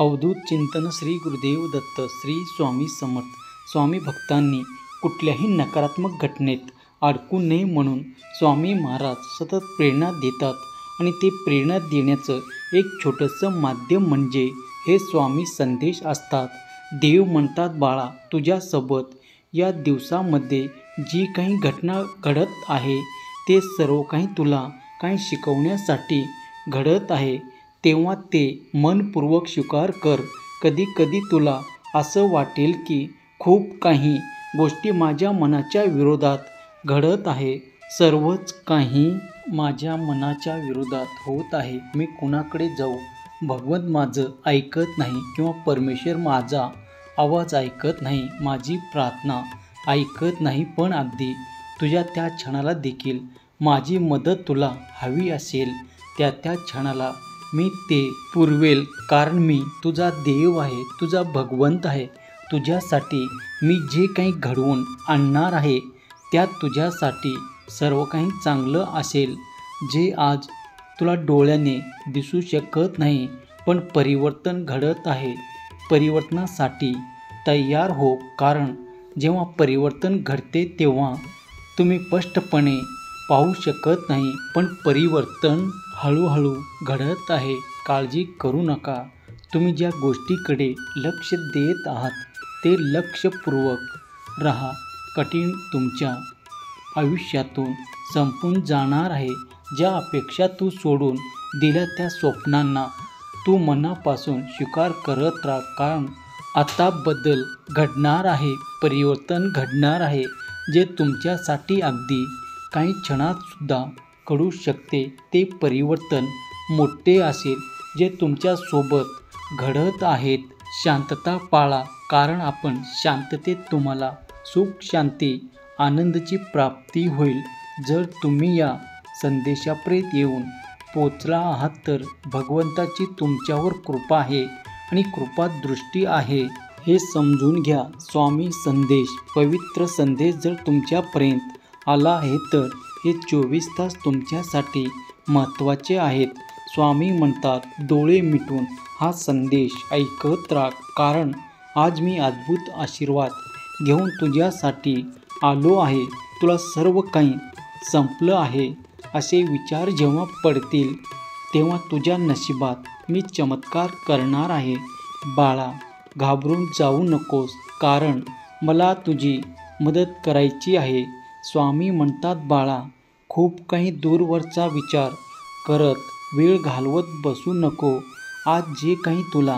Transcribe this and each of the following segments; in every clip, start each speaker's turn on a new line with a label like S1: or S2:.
S1: अवधूत चिंतन श्री गुरुदेव दत्त श्री स्वामी समर्थ. स्वामी भक्तांनी कुठल्याही नकारात्मक घटनेत अडकू नये म्हणून स्वामी महाराज सतत प्रेरणा देतात आणि ते प्रेरणा देण्याचं एक छोटंसं माध्यम म्हणजे हे स्वामी संदेश असतात. देव म्हणतात, बाळा, तुझ्यासोबत या दिवसामध्ये जी काही घटना घडत आहे ते सर्व काही तुला काही शिकवण्यासाठी घडत आहे, तेव्हा ते मनपूर्वक स्वीकार कर. कधी कधी तुला असं वाटेल की खूप काही गोष्टी माझ्या मनाच्या विरोधात घडत आहे, सर्वच काही माझ्या मनाच्या विरोधात होत आहे. मी कुणाकडे जाऊ? भगवंत माझं ऐकत नाही किंवा परमेश्वर माझा आवाज ऐकत नाही, माझी प्रार्थना ऐकत नाही. पण अगदी तुझ्या त्या क्षणाला देखील माझी मदत तुला हवी असेल, त्या क्षणाला मी ते पुरवेल, कारण मी तुझा देव आहे, तुझा भगवंत आहे. तुझ्यासाठी मी जे काही घडवून आणणार आहे त्यात तुझ्यासाठी सर्व काही चांगलं असेल. जे आज तुला डोळ्याने दिसू शकत नाही, पण परिवर्तन घडत आहे. परिवर्तनासाठी तयार हो, कारण जेव्हा परिवर्तन घडते तेव्हा तुम्ही स्पष्टपणे पाहू शकत नाही, पण परिवर्तन हळूहळू घडत आहे. काळजी करू नका. तुम्ही ज्या गोष्टीकडे लक्ष देत आहात ते लक्षपूर्वक राहा. कठीण तुमच्या आयुष्यातून संपून जाणार आहे. ज्या अपेक्षा तू सोडून दिल्या त्या स्वप्नांना तू मनापासून स्वीकार करत राहा, कारण आता बदल घडणार आहे, परिवर्तन घडणार आहे, जे तुमच्यासाठी अगदी काही क्षणातसुद्धा घडू शकते. ते परिवर्तन मोठे असेल जे तुमच्यासोबत घडत आहेत. शांतता पाळा, कारण आपण शांततेत तुम्हाला सुख, शांती, आनंदाची प्राप्ती होईल. जर तुम्ही या संदेशापर्यंत येऊन पोचला आहात तर भगवंताची तुमच्यावर कृपा आहे आणि कृपादृष्टी आहे हे समजून घ्या. स्वामी संदेश, पवित्र संदेश जर तुमच्यापर्यंत आला आहे तर हे 24 तास तुमच्यासाठी महत्त्वाचे आहेत. स्वामी म्हणतात, डोळे मिटून हा संदेश ऐकत राहा, कारण आज मी अद्भुत आशीर्वाद घेऊन तुझ्यासाठी आलो आहे. तुला सर्व काही संपलं आहे असे विचार जेव्हा पडतील तेव्हा तुझ्या नशिबात मी चमत्कार करणार आहे. बाळा, घाबरून जाऊ नकोस, कारण मला तुझी मदत करायची आहे. स्वामी म्हणतात, बाळा, खूप काही दूरवरचा विचार करत वेळ घालवत बसू नको. आज जे काही तुला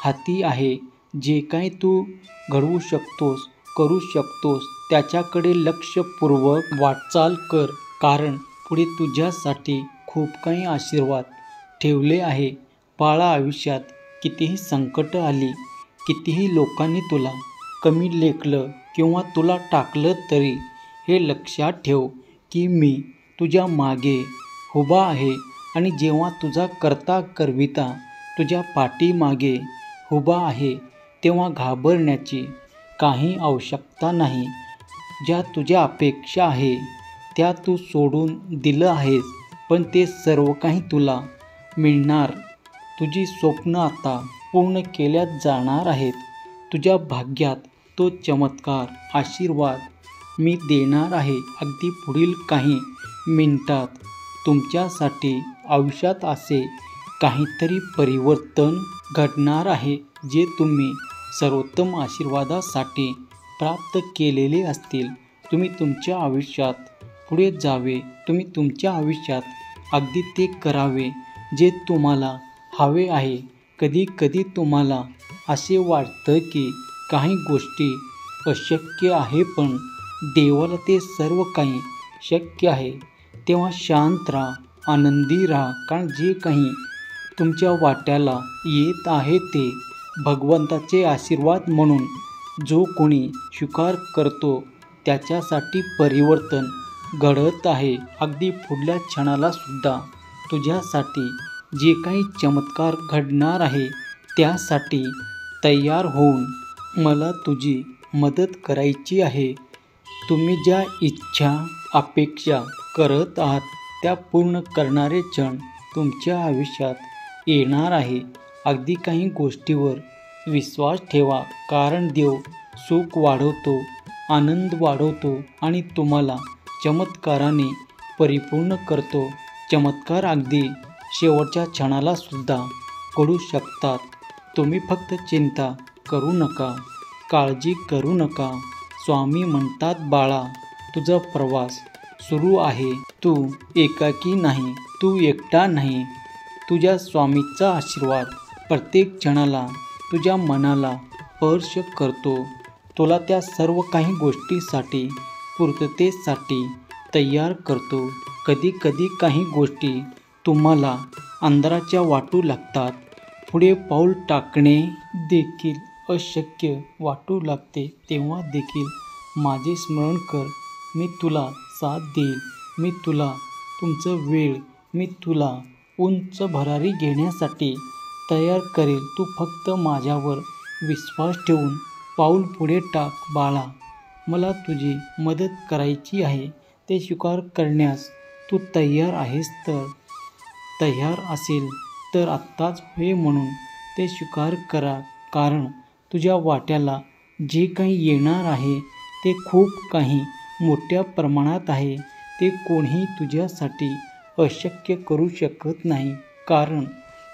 S1: हाती आहे, जे काही तू घडवू शकतोस, करू शकतोस, त्याच्याकडे लक्षपूर्वक वाटचाल कर, कारण पुढे तुझ्यासाठी खूप काही आशीर्वाद ठेवले आहे. बाळा, आयुष्यात कितीही संकट आली, कितीही लोकांनी तुला कमी लेखलं किंवा तुला टाकलं तरी हे लक्षात ठेव की मी तुझ्या मागे उभा आहे आणि जेव्हा तुझा करता करविता तुझ्या पाठीमागे उभा आहे तेव्हा घाबरण्याची काही आवश्यकता नाही. ज्या तुझ्या अपेक्षा आहे त्या तू सोडून दिलं आहेस, पण ते सर्व काही तुला मिळणार. तुझी स्वप्न आता पूर्ण केल्या जाणार आहेत. तुझ्या भाग्यात तो चमत्कार, आशीर्वाद मी देणार आहे. अगदी पुढील काही मिनिटात तुमच्यासाठी आयुष्यात असे काहीतरी परिवर्तन घडणार आहे जे तुम्ही सर्वोत्तम आशीर्वादासाठी प्राप्त केलेले असतील. तुम्ही तुमच्या आयुष्यात पुढे जावे, तुम्ही तुमच्या आयुष्यात अगदी ते करावे जे तुम्हाला हवे आहे. कधी कधी तुम्हाला असे वाटतं की काही गोष्टी अशक्य आहे, पण देवाला ते सर्व काही शक्य आहे. तेव्हा शांत राहा, आनंदी राहा, कारण जे काही तुमच्या वाट्याला येत आहे ते भगवंताचे आशीर्वाद म्हणून जो कोणी स्वीकार करतो त्याच्यासाठी परिवर्तन घडत आहे. अगदी पुढल्या क्षणाला सुद्धा तुझ्यासाठी जे काही चमत्कार घडणार आहे त्यासाठी तयार होऊन मला तुझी मदत करायची आहे. तुम्ही ज्या इच्छा, अपेक्षा करत आहात त्या पूर्ण करणारे क्षण तुमच्या आयुष्यात येणार आहे. अगदी काही गोष्टीवर विश्वास ठेवा, कारण देव सुख वाढवतो, आनंद वाढवतो आणि तुम्हाला चमत्काराने परिपूर्ण करतो. चमत्कार अगदी शेवटच्या क्षणाला सुद्धा घडू शकतात. तुम्ही फक्त चिंता करू नका, काळजी करू नका. स्वामी म्हणतात, बाळा, तुझा प्रवास सुरू आहे. तू एकाकी नाही, तू एकटा नाही. तुझ्या स्वामीचा आशीर्वाद प्रत्येक क्षणाला तुझ्या मनाला स्पर्श करतो. तुला त्या सर्व काही गोष्टीसाठी, पूर्ततेसाठी तयार करतो. कधी कधी काही गोष्टी तुम्हाला अंधाराच्या वाटू लागतात. पुढे पाऊल टाकणे देखील अशक्य वाटू लागते. तेव्हा देखील माझे स्मरण कर. मी तुला साथ देईल. मी तुला तुमचं वेळ, मी तुला उंच भरारी घेण्यासाठी तयार करेल. तू फक्त माझ्यावर विश्वास ठेवून पाऊल पुढे टाक. बाळा, मला तुझी मदत करायची आहे. ते स्वीकार करण्यास तू तयार आहेस तर? तयार असेल तर आत्ताच होय म्हणून ते स्वीकार करा, कारण तुझ्या वाट्याला जे काही येणार आहे ते खूप काही मोठ्या प्रमाणात आहे. ते कोणीही तुझ्यासाठी अशक्य करू शकत नाही, कारण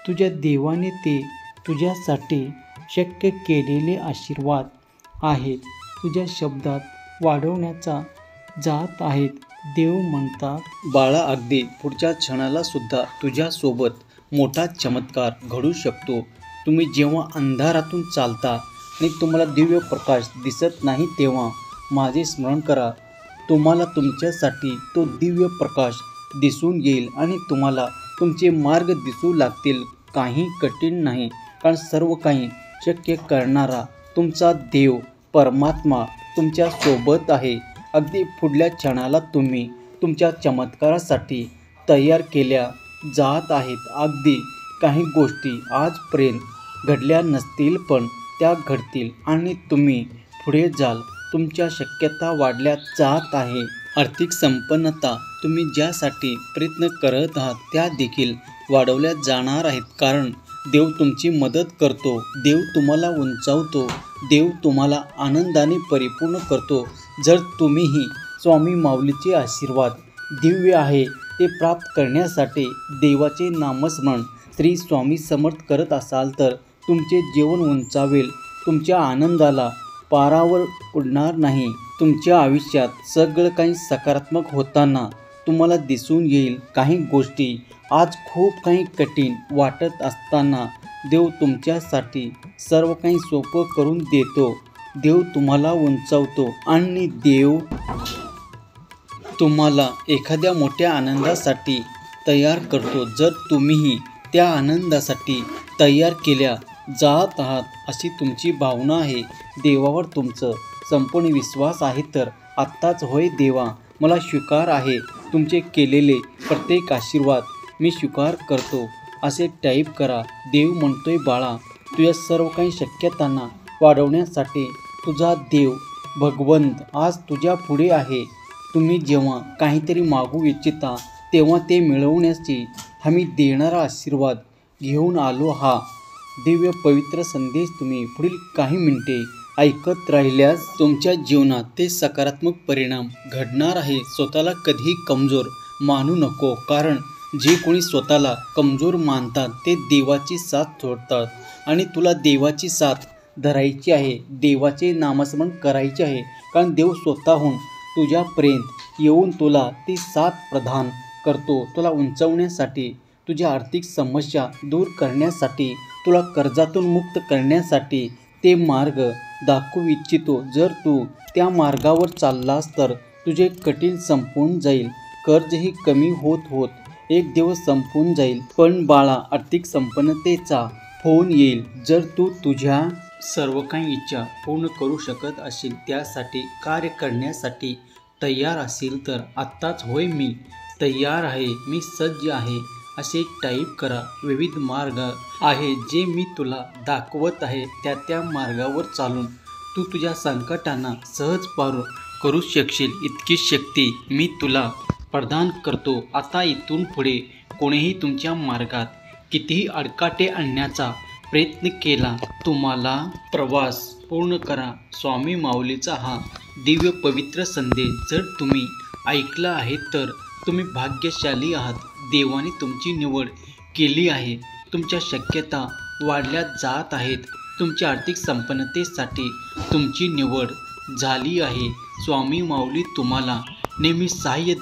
S1: तुझ्या देवाने ते तुझ्यासाठी शक्य केलेले आशीर्वाद आहेत. तुझ्या शब्दात वाढवण्याचा जात आहेत. देव म्हणतात, बाळा, अगदी पुढच्या क्षणाला सुद्धा तुझ्यासोबत मोठा चमत्कार घडू शकतो. तुम्ही जेव्हा अंधारातून चालता आणि तुम्हाला दिव्य प्रकाश दिसत नाही, तेव्हा माझे स्मरण करा. तुम्हाला तुमच्यासाठी तो दिव्य प्रकाश दिसून येईल आणि तुम्हाला तुमचे मार्ग दिसू लागतील. काही कठीण नाही, कारण सर्व काही शक्य करणारा तुमचा देव परमात्मा तुमच्या सोबत आहे. अगदी पुढल्या क्षणाला तुम्ही तुमच्या चमत्कारासाठी तयार केल्या जात आहेत. अगदी काही गोष्टी आजपर्यंत घडल्या नसतील, पण त्या घडतील आणि तुम्ही पुढे जाल. तुमच्या शक्यता वाढल्या जात आहे. आर्थिक संपन्नता तुम्ही ज्यासाठी प्रयत्न करत आहात त्या देखील वाढवल्या जाणार आहेत, कारण देव तुमची मदत करतो. देव तुम्हाला उंचावतो. देव तुम्हाला आनंदाने परिपूर्ण करतो. जर तुम्हीही स्वामी माऊलीचे आशीर्वाद दिव्य आहे ते प्राप्त करण्यासाठी देवाचे नामस्मरण श्री स्वामी समर्थ करत असाल तर तुमचे जीवन उंचावेल. तुमच्या आनंदाला पारावर उडणार नाही. तुमच्या आयुष्यात सगळं काही सकारात्मक होताना तुम्हाला दिसून येईल. काही गोष्टी आज खूप काही कठीण वाटत असताना देव तुमच्यासाठी सर्व काही सोपं करून देतो. देव तुम्हाला उंचावतो आणि देव तुम्हाला एखाद्या मोठ्या आनंदासाठी तयार करतो. जर तुम्हीही त्या आनंदासाठी तयार केल्या जात आहात अशी तुमची भावना आहे, देवावर तुमचं संपूर्ण विश्वास आहे, तर आत्ताच होय देवा, मला स्वीकार आहे. तुमचे केलेले प्रत्येक आशीर्वाद मी स्वीकार करतो असे टाईप करा. देव म्हणतोय, बाळा, तुझ्या सर्व काही शक्यतांना वाढवण्यासाठी तुझा देव भगवंत आज तुझ्या पुढे आहे. तुम्ही जेव्हा काहीतरी मागू इच्छिता तेव्हा ते मिळवण्याची हमी देणारा आशीर्वाद घेऊन आलो. हा दिव्य पवित्र संदेश तुम्ही पुढील काही मिनिटे ऐकत राहिल्यास तुमच्या जीवनात ते सकारात्मक परिणाम घडणार आहे. स्वतःला कधीही कमजोर मानू नको, कारण जे कोणी स्वतःला कमजोर मानतात ते देवाची साथ सोडतात. आणि तुला देवाची साथ धरायची आहे, देवाचे नामस्मरण करायचे आहे, कारण देव स्वतःहून तुझ्यापर्यंत येऊन तुला ती साथ प्रदान करतो. तुला उंचावण्यासाठी, तुझ्या आर्थिक समस्या दूर करण्यासाठी, तुला कर्जातून मुक्त करण्यासाठी ते मार्ग दाखवू इच्छितो. जर तू त्या मार्गावर चाललास तर तुझे कठीण संपून जाईल. कर्जही कमी होत होत एक दिवस संपून जाईल. पण बाळा, आर्थिक संपन्नतेचा फोन येईल. जर तू तुझ्या सर्व काही इच्छा पूर्ण करू शकत असेल, त्यासाठी कार्य करण्यासाठी तयार असेल तर आत्ताच होय मी तयार आहे, मी सज्ज आहे असे टाईप करा. विविध मार्ग आहे जे मी तुला दाखवत आहे. त्या मार्गावर चालून तू तुझ्या संकटांना सहज पार करू शकशील. इतकी शक्ती मी तुला प्रदान करतो. आता इथून पुढे कोणीही तुमच्या मार्गात कितीही अडकाटे आणण्याचा प्रयत्न केला. तुम्हाला प्रवास पूर्ण करा. स्वामी माऊलीचा हा दिव्य पवित्र संदेश जर तुम्ही ऐकला आहे तर तुम्ही भाग्यशाली आहात. देवाने तुमची निवड केली आहे. तुमच्या शक्यता वाढल्या जात आहेत. तुमच्या आर्थिक संपन्नतेसाठी तुमची निवड झाली आहे. स्वामी माऊली तुम्हाला नेहमी सहाय्य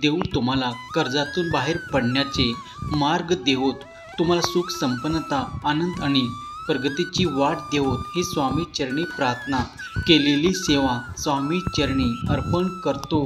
S1: देवो तुम्हाला कर्जातून बाहेर पडण्याचे मार्ग देवोत. तुम्हाला सुख संपन्नता आनंद आणि प्रगतीची वाट देवोत. ही स्वामी चरणी प्रार्थना केलेली सेवा स्वामी चरणी अर्पण करतो.